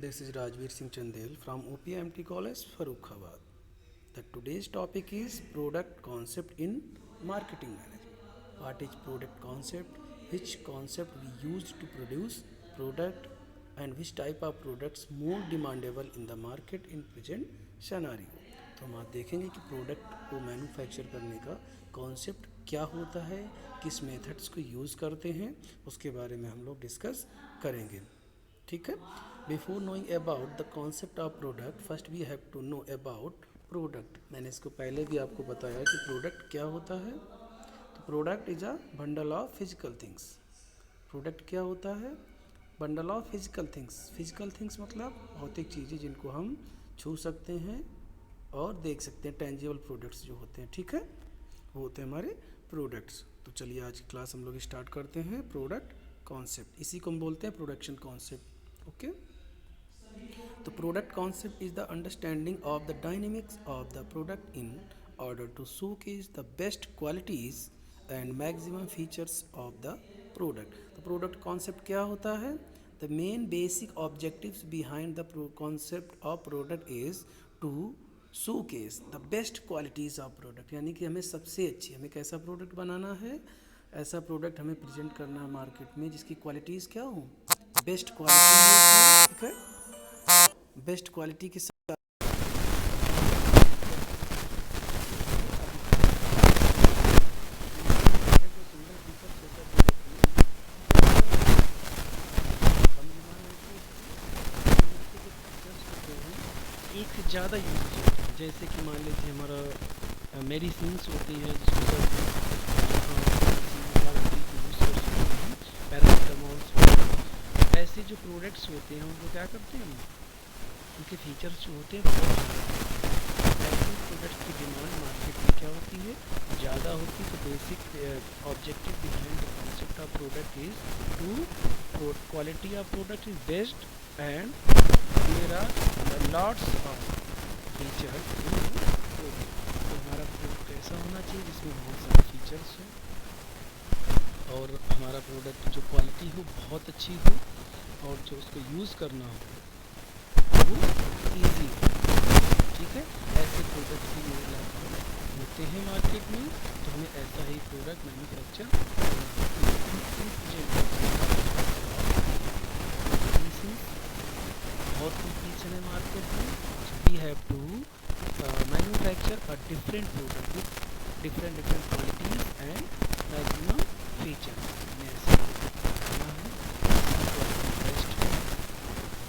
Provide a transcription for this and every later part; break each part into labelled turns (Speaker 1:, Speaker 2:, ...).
Speaker 1: This is Rajveer Singh Chandel from OPMT College, Farrukhabad. The today's topic is product concept in marketing management. What is product concept? Which concept we use to produce product and which type of products more demandable in the market in present scenario. तो हम आज देखेंगे कि product को manufacture करने का concept क्या होता है, किस मेथड्स को यूज़ करते हैं, उसके बारे में हम लोग डिस्कस करेंगे. ठीक है. Before knowing about the concept of product first we have to know about product. मैंने इसको पहले भी आपको बताया कि प्रोडक्ट क्या होता है. तो product is a bundle of physical things. Product क्या होता है? Bundle of physical things. Physical things मतलब भौतिक चीज़ें जिनको हम छू सकते हैं और देख सकते हैं. टेंजिबल प्रोडक्ट्स जो होते हैं, ठीक है, वो होते हैं हमारे प्रोडक्ट्स. तो चलिए आज की क्लास हम लोग स्टार्ट करते हैं. प्रोडक्ट कॉन्सेप्ट, इसी को हम बोलते हैं प्रोडक्शन कॉन्सेप्ट. ओके. तो product concept is the understanding of the dynamics of the product in order to showcase the best qualities and maximum features of the product. तो प्रोडक्ट कॉन्सेप्ट क्या होता है? The main basic objectives behind the concept of product is to showcase the best qualities of product. यानी कि हमें सबसे अच्छी, हमें कैसा प्रोडक्ट बनाना है, ऐसा प्रोडक्ट हमें प्रेजेंट करना है मार्केट में जिसकी क्वालिटीज़ क्या हो, बेस्ट क्वालिटी. ठीक है. बेस्ट क्वालिटी के साथ एक से ज़्यादा यूज होते हैं. जैसे कि मान लीजिए हमारा मेडिसिन्स होती है जिसको पैरासीटामोल्स. ऐसे जो प्रोडक्ट्स होते हैं उनको क्या करते हैं, उनके फीचर्स जो होते हैं बहुत ऐसे प्रोडक्ट्स की डिमांड मार्केट में क्या होती है, ज़्यादा होती है. तो basic objective behind the concept of product is to quality of product is best and there are lots of features in product. तो हमारा प्रोडक्ट ऐसा होना चाहिए जिसमें बहुत सारे फीचर्स हो और हमारा प्रोडक्ट जो क्वालिटी हो बहुत अच्छी हो और जो उसको यूज़ करना हो वो ईजी हो. ठीक है. ऐसे प्रोडक्ट की होते हैं मार्केट में, तो हमें ऐसा ही प्रोडक्ट मैन्युफैक्चर बहुत कंपटीशन है मार्केट में. We have to manufacture a different product with different qualities and maximum features. हमें ऐसे करना है बेस्ट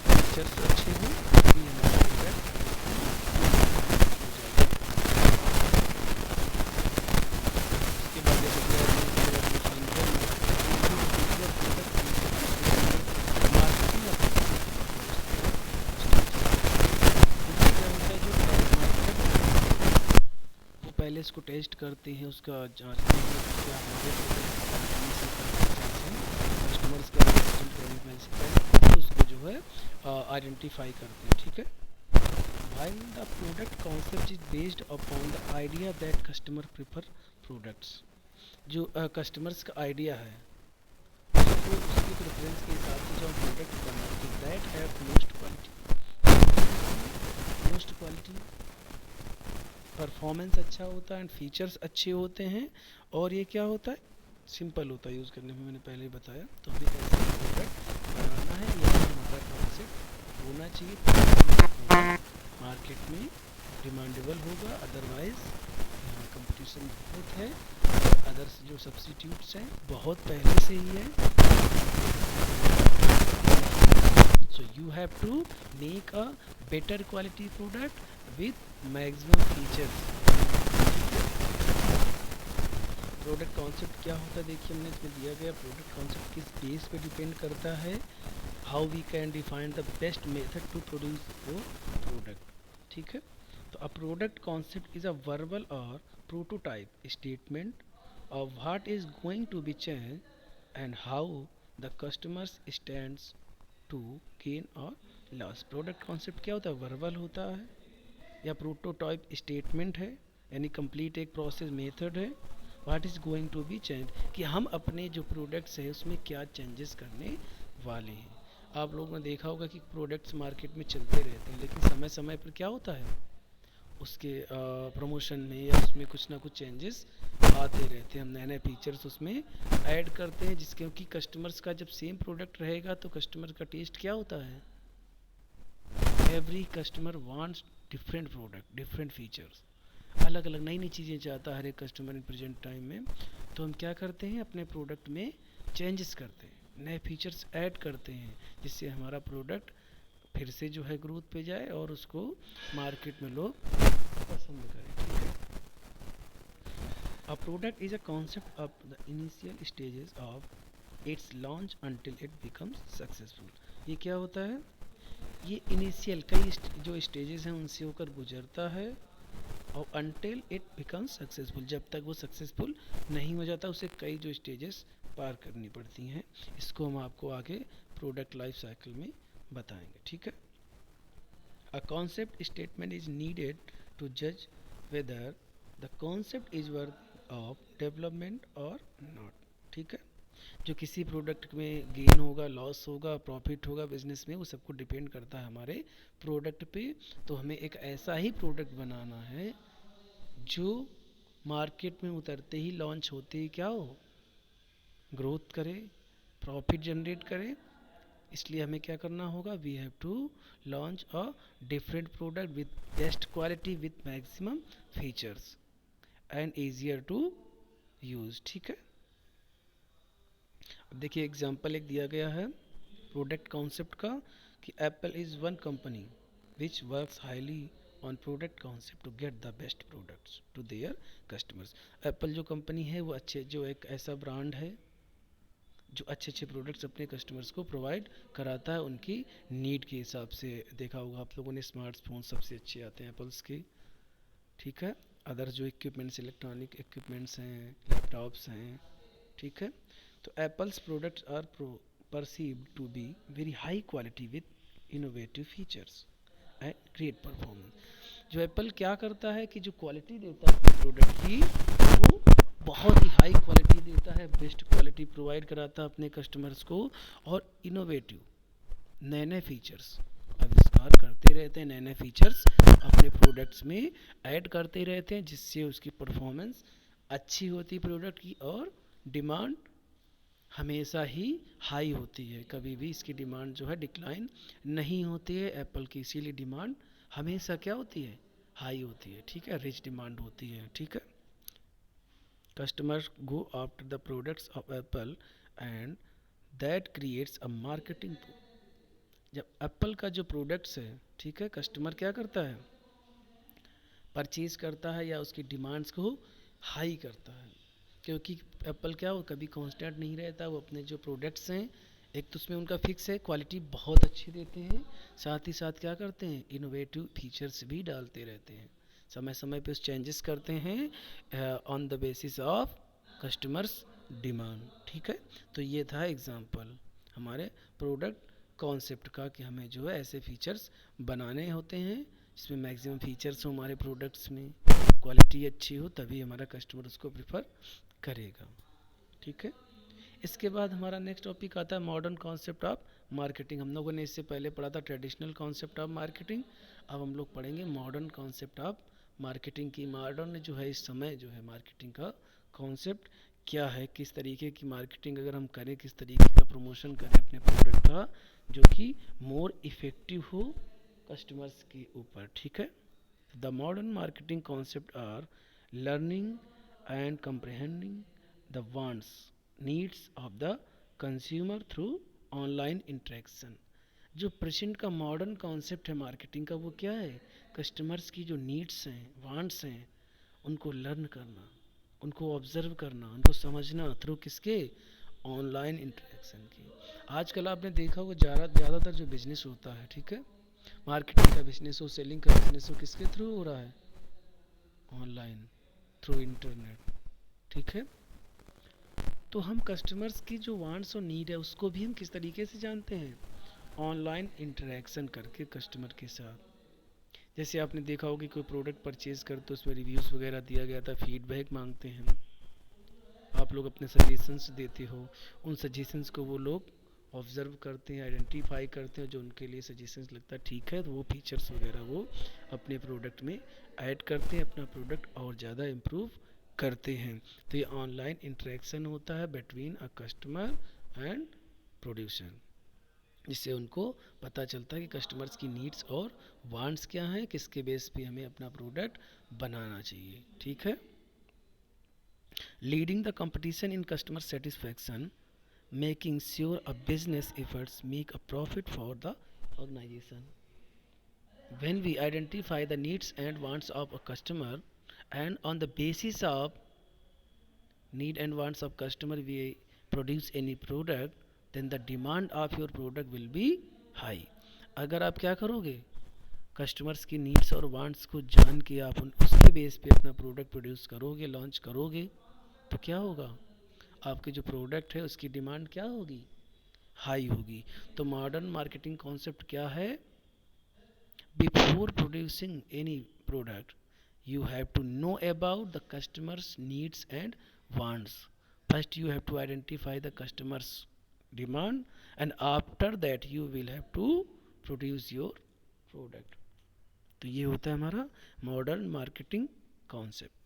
Speaker 1: फीचर्स अच्छे हों तभी हमारा प्रोडक्ट पहले इसको टेस्ट करते हैं, उसका जांचते हैं क्या कस्टमर्स का रिप्रेजेंट करने से पहले उसको जो है आइडेंटिफाई करते हैं. ठीक है. While the product concept is based upon the idea that customer prefer products. जो कस्टमर्स का आइडिया है तो उसकी प्रेफरेंस के हिसाब से जो हम प्रोडक्ट बनाते हैं that have most quality performance अच्छा होता है एंड फीचर्स अच्छे होते हैं. और ये क्या होता है, सिंपल होता है यूज़ करने में, मैंने पहले बताया. तो हमें ऐसा प्रोडक्ट बनाना है, यही हमारा कॉन्सेप्ट होना चाहिए. मार्केट में डिमांडेबल होगा, अदरवाइज यहाँ कंपटीशन बहुत है और अदर्स जो सब्स्टिट्यूट्स हैं बहुत पहले से ही है. So you have to make a better quality product with maximum features. Product concept क्या होता है, देखिए हमने इसमें दिया गया. प्रोडक्ट कॉन्सेप्ट किस बेस पे डिपेंड करता है, how we can define the best method to produce वो प्रोडक्ट. ठीक है. तो a product concept is a verbal or prototype statement of what is going to be change and how the customers stands to gain और loss. Product concept क्या होता है, verbal होता है या प्रोटोटाइप स्टेटमेंट है, यानी कंप्लीट एक प्रोसेस मेथड है. What is going to be change, कि हम अपने जो प्रोडक्ट्स है उसमें क्या चेंजेस करने वाले हैं. आप लोगों ने देखा होगा कि प्रोडक्ट्स मार्केट में चलते रहते हैं, लेकिन समय समय पर क्या होता है, उसके प्रमोशन में या उसमें कुछ ना कुछ चेंजेस आते रहते हैं। हम नए नए फीचर्स उसमें ऐड करते हैं, जिसके क्योंकि कस्टमर्स का जब सेम प्रोडक्ट रहेगा तो कस्टमर का टेस्ट क्या होता है, every customer wants different product, different features, अलग अलग नई नई चीज़ें चाहता है हर एक कस्टमर इन प्रेजेंट टाइम में। तो हम क्या करते हैं, अपने प्रोडक्ट में चेंजेस करते हैं, नए फीचर्स ऐड करते हैं, जिससे हमारा प्रोडक्ट फिर से जो है ग्रोथ पे जाए और उसको मार्केट में लोग पसंद करें। ठीक है। A product is a concept of the initial stages of its launch until it becomes successful। ये क्या होता है, ये इनिशियल कई जो स्टेजेस हैं उनसे होकर गुजरता है, और until it becomes successful, जब तक वो सक्सेसफुल नहीं हो जाता उसे कई जो स्टेजेस पार करनी पड़ती हैं। इसको हम आपको आगे प्रोडक्ट लाइफ साइकिल में बताएंगे। ठीक है। A concept statement is needed to judge whether the concept is worth of development or not। ठीक है। जो किसी प्रोडक्ट में गेन होगा, लॉस होगा, प्रॉफिट होगा बिजनेस में, वो सबको डिपेंड करता है हमारे प्रोडक्ट पे। तो हमें एक ऐसा ही प्रोडक्ट बनाना है जो मार्केट में उतरते ही, लॉन्च होते ही क्या हो, ग्रोथ करे, प्रॉफिट जनरेट करे। इसलिए हमें क्या करना होगा, we have to launch a different product with best quality with maximum features and easier to use. ठीक है। अब देखिए एग्जांपल एक दिया गया है प्रोडक्ट कॉन्सेप्ट का, कि Apple is one company which works highly on product concept to get the best products to their customers. Apple जो कंपनी है वो जो एक ऐसा ब्रांड है जो अच्छे अच्छे प्रोडक्ट्स अपने कस्टमर्स को प्रोवाइड कराता है उनकी नीड के हिसाब से। देखा होगा आप लोगों ने, स्मार्टफोन सबसे अच्छे आते हैं एप्पल्स के। ठीक है। अदर जो इक्विपमेंट्स, इलेक्ट्रॉनिक इक्विपमेंट्स हैं, लैपटॉप्स हैं। ठीक है। तो Apple's products are perceived to be very high quality with innovative features and great performance. जो एप्पल क्या करता है कि जो क्वालिटी देता है अपने प्रोडक्ट की, वो बहुत ही हाई क्वालिटी देता है, बेस्ट क्वालिटी प्रोवाइड कराता है अपने कस्टमर्स को, और इनोवेटिव नए नए फीचर्स आविष्कार करते रहते हैं, नए नए फीचर्स अपने प्रोडक्ट्स में ऐड करते रहते हैं, जिससे उसकी परफॉर्मेंस अच्छी होती है प्रोडक्ट की, और डिमांड हमेशा ही हाई होती है, कभी भी इसकी डिमांड जो है डिक्लाइन नहीं होती है एप्पल की। इसीलिए डिमांड हमेशा क्या होती है, हाई होती है। ठीक है। रिच डिमांड होती है। ठीक है। Customers go after the products of Apple and that creates a marketing. जब एप्पल का जो प्रोडक्ट्स है, ठीक है, कस्टमर क्या करता है, परचेज करता है या उसकी डिमांड्स को हाई करता है, क्योंकि एप्पल क्या, वो कभी कांस्टेंट नहीं रहता। वो अपने जो प्रोडक्ट्स हैं, एक तो उसमें उनका फिक्स है, क्वालिटी बहुत अच्छी देते हैं, साथ ही साथ क्या करते हैं, इनोवेटिव फीचर्स भी डालते रहते हैं, समय समय पे उस चेंजेस करते हैं on the basis of customers demand. ठीक है। तो ये था एग्जांपल हमारे प्रोडक्ट कॉन्सेप्ट का, कि हमें जो है ऐसे फीचर्स बनाने होते हैं जिसमें मैक्सिमम फीचर्स हो हमारे प्रोडक्ट्स में, क्वालिटी अच्छी हो, तभी हमारा कस्टमर उसको प्रेफर करेगा। ठीक है। इसके बाद हमारा नेक्स्ट टॉपिक आता है मॉडर्न कॉन्सेप्ट ऑफ मार्केटिंग। हम लोगों ने इससे पहले पढ़ा था ट्रेडिशनल कॉन्सेप्ट ऑफ मार्केटिंग, अब हम लोग पढ़ेंगे मॉडर्न कॉन्सेप्ट ऑफ मार्केटिंग की। मॉडर्न जो है इस समय जो है मार्केटिंग का कॉन्सेप्ट क्या है, किस तरीके की मार्केटिंग अगर हम करें, किस तरीके का प्रमोशन करें अपने प्रोडक्ट का, जो कि मोर इफ़ेक्टिव हो कस्टमर्स के ऊपर। ठीक है। The modern marketing concept are learning and comprehending the wants, needs of the consumer through online interaction। जो प्रेजेंट का मॉडर्न कॉन्सेप्ट है मार्केटिंग का, वो क्या है, कस्टमर्स की जो नीड्स हैं, वांट्स हैं, उनको लर्न करना, उनको ऑब्जर्व करना, उनको समझना थ्रू किसके, ऑनलाइन इंटरेक्शन की। आजकल आपने देखा होगा ज़्यादातर जो बिजनेस होता है, ठीक है, मार्केटिंग का बिजनेस हो, सेलिंग का बिजनेस हो, किसके थ्रू हो रहा है, ऑनलाइन, थ्रू इंटरनेट। ठीक है। तो हम कस्टमर्स की जो वांट्स और नीड है उसको भी हम किस तरीके से जानते हैं, ऑनलाइन इंटरेक्शन करके कस्टमर के साथ। जैसे आपने देखा होगा कि कोई प्रोडक्ट परचेज करते तो उसमें रिव्यूज़ वगैरह दिया गया था, फीडबैक मांगते हैं, आप लोग अपने सजेशंस देते हो, उन सजेशंस को वो लोग ऑब्जर्व करते हैं, आइडेंटिफाई करते हैं, जो उनके लिए सजेशंस लगता है ठीक है, तो वो फीचर्स वगैरह वो अपने प्रोडक्ट में ऐड करते हैं, अपना प्रोडक्ट और ज़्यादा इम्प्रूव करते हैं। तो ये ऑनलाइन इंटरेक्शन होता है between a customer and producer, जिससे उनको पता चलता है कि कस्टमर्स की नीड्स और वांट्स क्या हैं, किसके बेस पे हमें अपना प्रोडक्ट बनाना चाहिए। ठीक है। Leading the competition in customer satisfaction, making sure a business efforts make a profit for the organization. When we identify the needs and wants of a customer, and on the basis of need and wants of customer we produce any product, then the demand of your product will be high. अगर आप क्या करोगे, customers की needs और wants को जान के आप उसके बेस पे अपना प्रोडक्ट प्रोड्यूस करोगे, लॉन्च करोगे, तो क्या होगा, आपके जो प्रोडक्ट है उसकी डिमांड क्या होगी, हाई होगी। तो मॉडर्न मार्केटिंग कॉन्सेप्ट क्या है, before producing any product you have to know about the customers needs and wants. First you have to identify the customers demand and after that you will have to produce your product. तो ये होता है हमारा modern marketing concept.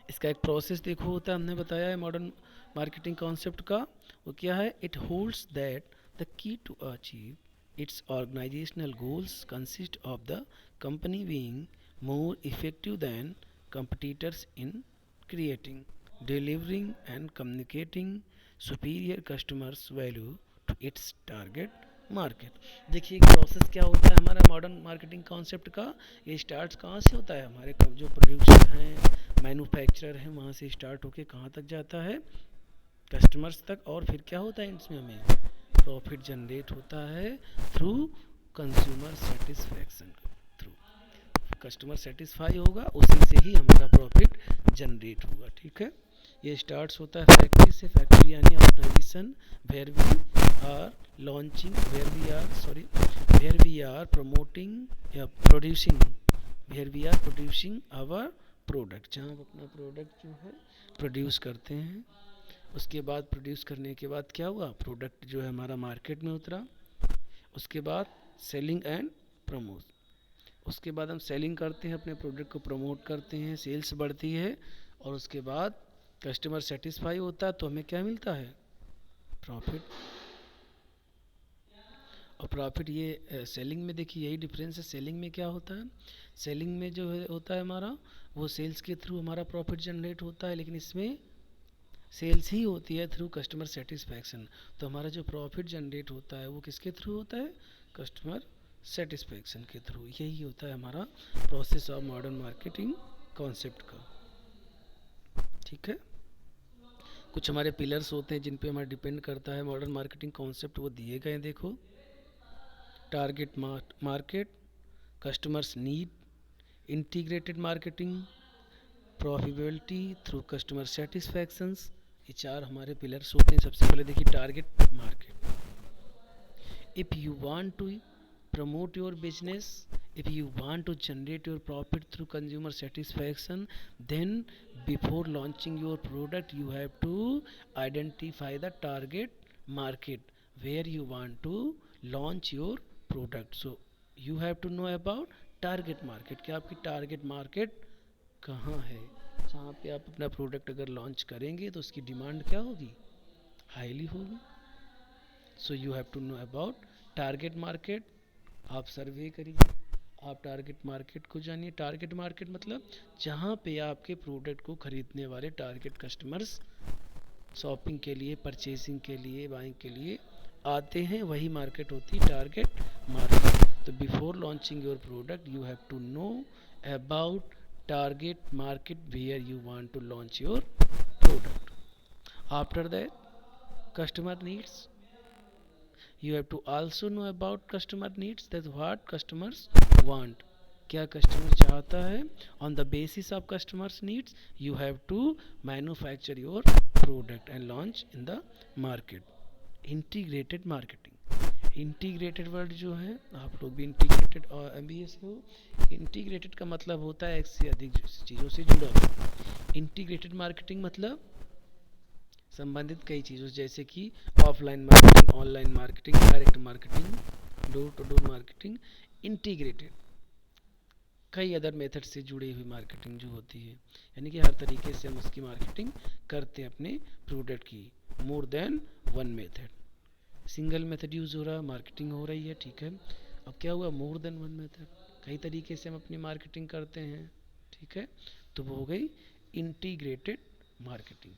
Speaker 1: इसका एक process देखो होता है, हमने बताया है मॉडर्न मार्केटिंग कॉन्सेप्ट का। वो क्या है, it holds that the key to achieve its organisational goals consist of the company being more effective than competitors in creating, delivering and communicating superior customers value to its target market. देखिए process क्या होता है हमारा modern marketing concept का। ये start कहाँ से होता है, हमारे जो प्रोड्यूसर हैं, मैन्युफैक्चरर हैं, वहाँ से स्टार्ट होके कहाँ तक जाता है, कस्टमर्स तक। और फिर क्या होता है इसमें, हमें प्रॉफिट जनरेट होता है through consumer satisfaction. Through customer satisfy होगा, उसी से ही हमारा प्रॉफिट जनरेट होगा। ठीक है। ये स्टार्ट्स होता है फैक्ट्री से। फैक्ट्री यानी organisation where we are launching, where we are promoting या producing, where we are producing our product, जहाँ हम अपना प्रोडक्ट जो है प्रोड्यूस करते हैं। उसके बाद प्रोड्यूस करने के बाद क्या हुआ, प्रोडक्ट जो है हमारा मार्केट में उतरा। उसके बाद सेलिंग एंड प्रमोट, उसके बाद हम सेलिंग करते हैं, अपने प्रोडक्ट को प्रमोट करते हैं, सेल्स बढ़ती है, और उसके बाद कस्टमर सेटिस्फाई होता है, तो हमें क्या मिलता है, प्रॉफिट। और प्रॉफिट ये सेलिंग में देखिए यही डिफरेंस है। सेलिंग में क्या होता है, सेलिंग में जो है होता है हमारा, वो सेल्स के थ्रू हमारा प्रॉफिट जनरेट होता है, लेकिन इसमें सेल्स ही होती है थ्रू कस्टमर सेटिस्फैक्शन। तो हमारा जो प्रॉफिट जनरेट होता है वो किसके थ्रू होता है, कस्टमर सेटिस्फैक्शन के थ्रू। यही होता है हमारा process of modern marketing concept का। ठीक है। कुछ हमारे पिलर्स होते हैं जिन पे हमारा डिपेंड करता है मॉडर्न मार्केटिंग कॉन्सेप्ट, वो दिए गए हैं देखो। Target market, customers need, integrated marketing, profitability through customer satisfactions. ये चार हमारे पिलर्स होते हैं। सबसे पहले देखिए target market. If you want to promote your business, if you want to generate your profit through consumer satisfaction, then before launching your product you have to identify the target market where you want to launch your product. So you have to know about target market, कि आपकी target market कहाँ है, जहाँ पे आप अपना product अगर launch करेंगे तो उसकी डिमांड क्या होगी, हाईली होगी। So you have to know about target market. आप सर्वे करिए, आप टारगेट मार्केट को जानिए। टारगेट मार्केट मतलब जहाँ पे आपके प्रोडक्ट को खरीदने वाले टारगेट कस्टमर्स शॉपिंग के लिए, परचेसिंग के लिए, बाइंग के लिए आते हैं, वही मार्केट होती है टारगेट मार्केट। तो before launching your product you have to know about target market where you want to launch your product. After that customer needs, you have to also know about customer needs, that what customers want, क्या customer चाहता है। on the basis of customers needs you have to manufacture your product and launch in the market. integrated marketing, integrated word जो है, आप लोग भी integrated और MBA से हो। इंटीग्रेटेड का मतलब होता है एक से अधिक चीज़ों से जुड़ा हुआ। इंटीग्रेटेड मार्केटिंग मतलब संबंधित कई चीज़ों जैसे कि offline marketing, online marketing, direct marketing, door to door marketing, integrated, कई अदर मेथड से जुड़ी हुई मार्केटिंग जो होती है, यानी कि हर तरीके से हम उसकी मार्केटिंग करते हैं अपने प्रोडक्ट की। More than one method, single method use हो रहा है, मार्केटिंग हो रही है, ठीक है। अब क्या हुआ, मोर देन वन मेथड, कई तरीके से हम अपनी मार्केटिंग करते हैं, ठीक है। तो वो हो गई integrated marketing.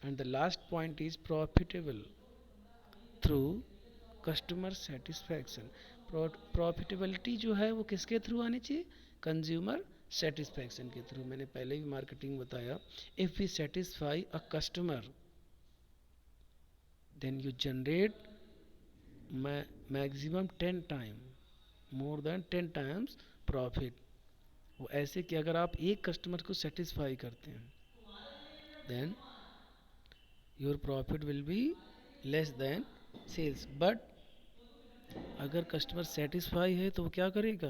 Speaker 1: And the last point is profitable through customer satisfaction. Profitability जो है वो किसके थ्रू आनी चाहिए, कंज्यूमर सेटिस्फैक्शन के थ्रू। मैंने पहले भी मार्केटिंग बताया, if we satisfy a customer then you generate maximum 10 time, more than 10 times profit. वो ऐसे कि अगर आप एक कस्टमर को सेटिस्फाई करते हैं then your profit will be less than sales. But अगर कस्टमर सेटिस्फाई है तो वो क्या करेगा,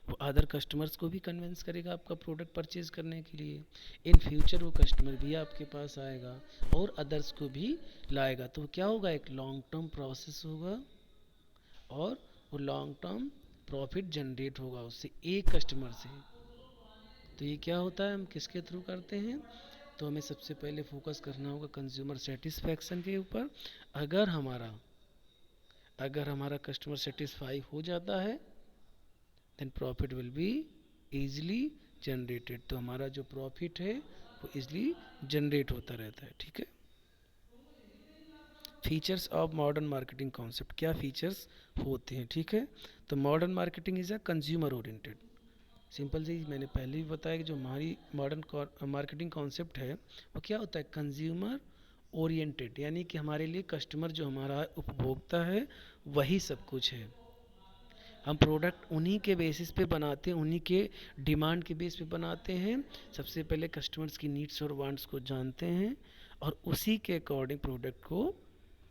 Speaker 1: वो अदर कस्टमर्स को भी कन्विंस करेगा आपका प्रोडक्ट परचेज करने के लिए। इन फ्यूचर वो कस्टमर भी आपके पास आएगा और अदर्स को भी लाएगा। तो क्या होगा, एक लॉन्ग टर्म प्रोसेस होगा और वो लॉन्ग टर्म प्रॉफिट जनरेट होगा उससे, एक कस्टमर से। तो ये क्या होता है, हम किसके थ्रू करते हैं, तो हमें सबसे पहले फोकस करना होगा कंज्यूमर सेटिस्फैक्शन के ऊपर। अगर हमारा अगर हमारा कस्टमर सेटिस्फाई हो जाता है then profit will be easily generated. तो हमारा जो प्रॉफिट है वो ईजिली जनरेट होता रहता है, ठीक है। Features of modern marketing concept, क्या फीचर्स होते हैं, ठीक है। तो modern marketing is a consumer oriented, simple सी मैंने पहले भी बताया कि जो हमारी मॉडर्न मार्केटिंग कॉन्सेप्ट है वो क्या होता है, कंज्यूमर ओरिएंटेड, यानी कि हमारे लिए कस्टमर जो हमारा उपभोक्ता है वही सब कुछ है। हम प्रोडक्ट उन्हीं के बेसिस पे बनाते हैं, उन्हीं के डिमांड के बेस पे बनाते हैं। सबसे पहले कस्टमर्स की नीड्स और वांट्स को जानते हैं और उसी के अकॉर्डिंग प्रोडक्ट को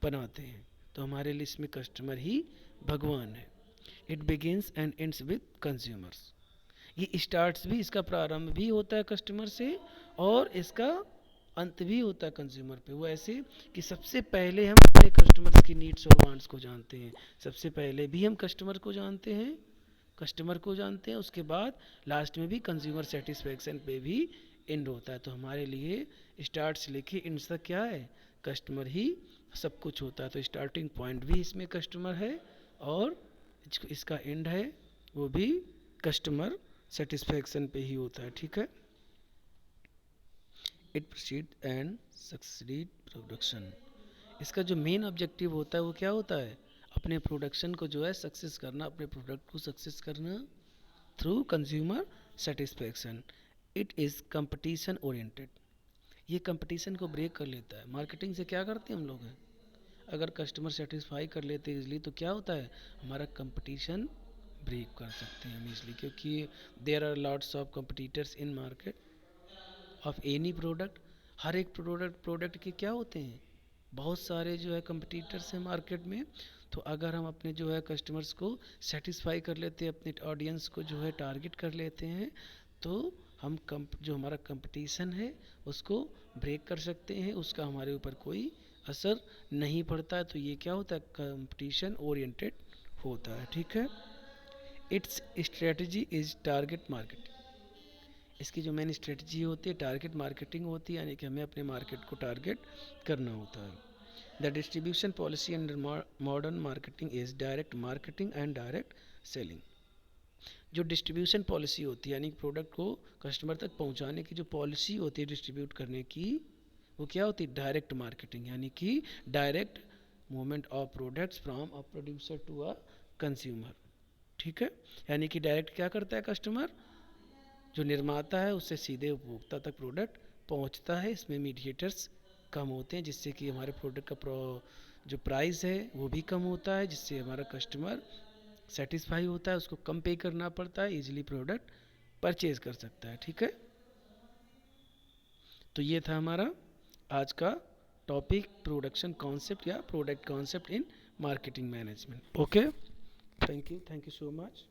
Speaker 1: बनाते हैं। तो हमारे लिए इसमें कस्टमर ही भगवान है। It begins and ends with consumers, ये स्टार्ट्स भी, इसका प्रारंभ भी होता है कस्टमर से और इसका अंत भी होता है कंज्यूमर पे। वो ऐसे कि सबसे पहले हम अपने कस्टमर्स की नीड्स और वांट्स को जानते हैं, सबसे पहले भी हम कस्टमर को जानते हैं, उसके बाद लास्ट में भी कंज्यूमर सेटिस्फेक्शन पे भी एंड होता है। तो हमारे लिए स्टार्ट से लेके एंड तक क्या है, कस्टमर ही सब कुछ होता है। तो स्टार्टिंग पॉइंट भी इसमें कस्टमर है और इसका एंड है वो भी कस्टमर सेटिस्फेक्शन पे ही होता है, ठीक है। It proceed and succeed production, इसका जो मेन ऑब्जेक्टिव होता है वो क्या होता है, अपने प्रोडक्शन को जो है सक्सेस करना, अपने प्रोडक्ट को सक्सेस करना through consumer satisfaction. It is competition oriented, ये कंपटीशन को ब्रेक कर लेता है। मार्केटिंग से क्या करते हैं हम लोग हैं, अगर कस्टमर सेटिस्फाई कर लेते हैं इजली तो क्या होता है, हमारा कंपटीशन ब्रेक कर सकते हैं हम इजली, क्योंकि there are lots of competitors in market of any product. हर एक प्रोडक्ट के क्या होते हैं, बहुत सारे जो है कंपटीटर्स हैं मार्केट में। तो अगर हम अपने जो है कस्टमर्स को सेटिस्फाई कर लेते हैं, अपने ऑडियंस को जो है टारगेट कर लेते हैं, तो हम जो हमारा कंपटीशन है उसको ब्रेक कर सकते हैं, उसका हमारे ऊपर कोई असर नहीं पड़ता है। तो ये क्या होता है, कंपटीशन ओरिएंटेड होता है, ठीक है। It's strategy is target marketing, इसकी जो मेन स्ट्रेटजी होती है टारगेट मार्केटिंग होती है, यानी कि हमें अपने मार्केट को टारगेट करना होता है। The distribution policy under modern marketing is direct marketing and direct selling. जो डिस्ट्रीब्यूशन पॉलिसी होती है यानी प्रोडक्ट को कस्टमर तक पहुंचाने की जो पॉलिसी होती है डिस्ट्रीब्यूट करने की, वो क्या होती है, डायरेक्ट मार्केटिंग, यानी कि direct movement of products from a producer to a consumer, ठीक है। यानी कि डायरेक्ट क्या करता है कस्टमर, जो निर्माता है उससे सीधे उपभोक्ता तक प्रोडक्ट पहुंचता है। इसमें मीडिएटर्स कम होते हैं जिससे कि हमारे प्रोडक्ट का जो प्राइस है वो भी कम होता है, जिससे हमारा कस्टमर सेटिस्फाई होता है, उसको कम पे करना पड़ता है, इजीली प्रोडक्ट परचेज कर सकता है, ठीक है। तो ये था हमारा आज का टॉपिक, प्रोडक्शन कॉन्सेप्ट या product concept in marketing management. Okay, thank you so much.